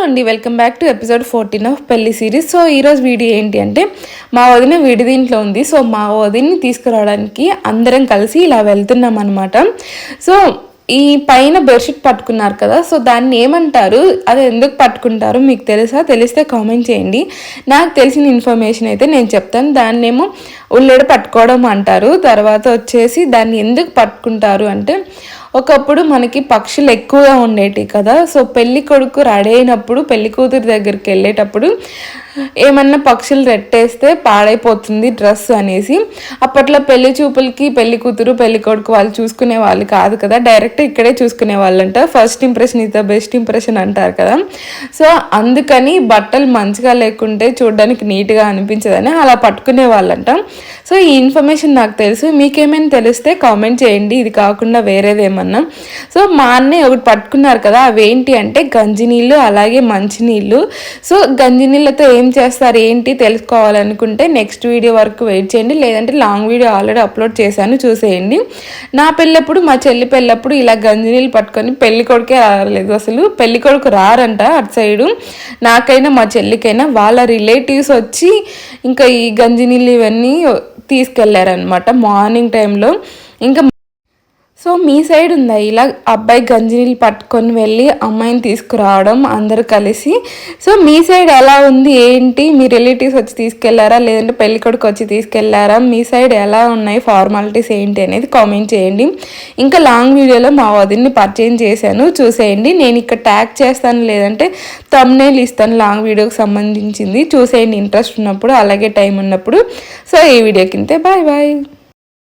అండి, welcome back to episode 14 of పెళ్లి series. So ఈరోజు వీడియో ఏంటి అంటే, మా వదిన దీంట్లో ఉంది. సో మా వదిన్ని తీసుకురావడానికి అందరం కలిసి ఇలా వెళ్తున్నాం అనమాట. సో ఈ పైన బెడ్షీట్ పట్టుకున్నారు కదా, సో దాన్ని ఏమంటారు, అది ఎందుకు పట్టుకుంటారు మీకు తెలుసా? తెలిస్తే కామెంట్ చేయండి. నాకు తెలిసిన ఇన్ఫర్మేషన్ అయితే నేను చెప్తాను. దాన్ని ఏమో ఉల్లెడ పట్టుకోవడం అంటారు. తర్వాత వచ్చేసి దాన్ని ఎందుకు పట్టుకుంటారు అంటే, ఒకప్పుడు మనకి పక్షులు ఎక్కువగా ఉండేవి కదా. సో పెళ్ళి కొడుకు రెడీ అయినప్పుడు పెళ్లి కూతురు దగ్గరికి వెళ్ళేటప్పుడు ఏమన్నా పక్షులు రెట్టేస్తే పాడైపోతుంది డ్రెస్ అనేసి, అప్పట్లో పెళ్లి చూపులకి పెళ్లి కూతురు పెళ్లి కొడుకు వాళ్ళు చూసుకునే వాళ్ళు కాదు కదా, డైరెక్ట్ ఇక్కడే చూసుకునే వాళ్ళంట. First impression is the best impression అంటారు కదా. సో అందుకని బట్టలు మంచిగా లేకుంటే చూడడానికి నీట్గా అనిపించదని అలా పట్టుకునే వాళ్ళంట. సో ఈ ఇన్ఫర్మేషన్ నాకు తెలుసు, మీకేమైనా తెలిస్తే కామెంట్ చేయండి, ఇది కాకుండా వేరేదేమన్నా. సో మా అన్నయ్య ఒకటి పట్టుకున్నారు కదా, అవేంటి అంటే గంజి నీళ్ళు అలాగే మంచినీళ్ళు. సో గంజి నీళ్ళతో ఏం చేస్తారు ఏంటి తెలుసుకోవాలనుకుంటే నెక్స్ట్ వీడియో వరకు వెయిట్ చేయండి, లేదంటే లాంగ్ వీడియో ఆల్రెడీ అప్లోడ్ చేశాను చూసేయండి. నా పెళ్ళప్పుడు మా చెల్లి పెళ్ళప్పుడు ఇలా గంజి నీళ్ళు పట్టుకొని పెళ్లి కొడుకే రాలేదు, అసలు పెళ్లి కొడుకు రారంట అటు సైడు. నాకైనా మా చెల్లికైనా వాళ్ళ రిలేటివ్స్ వచ్చి ఇంకా ఈ గంజి నీళ్ళు ఇవన్నీ తీసుకెళ్లారనమాట మార్నింగ్ టైంలో. ఇంకా సో మీ సైడ్ ఉందా ఇలా అబ్బాయి గంజినీళ్ళు పట్టుకొని వెళ్ళి అమ్మాయిని తీసుకురావడం అందరూ కలిసి? సో మీ సైడ్ ఎలా ఉంది ఏంటి, మీ రిలేటివ్స్ వచ్చి తీసుకెళ్లారా లేదంటే పెళ్లి కొడుకు వచ్చి తీసుకెళ్లారా? మీ సైడ్ ఎలా ఉన్నాయి ఫార్మాలిటీస్ ఏంటి అనేది కామెంట్ చేయండి. ఇంకా లాంగ్ వీడియోలో మా వదిన్ని పరిచయం చేశాను చూసేయండి. నేను ఇక్కడ ట్యాగ్ చేస్తాను లేదంటే థంబ్నెయిల్ ఇస్తాను లాంగ్ వీడియోకి సంబంధించింది, చూసేయండి ఇంట్రెస్ట్ ఉన్నప్పుడు అలాగే టైం ఉన్నప్పుడు. సో ఈ వీడియోకి ఇంతే, బాయ్ బాయ్.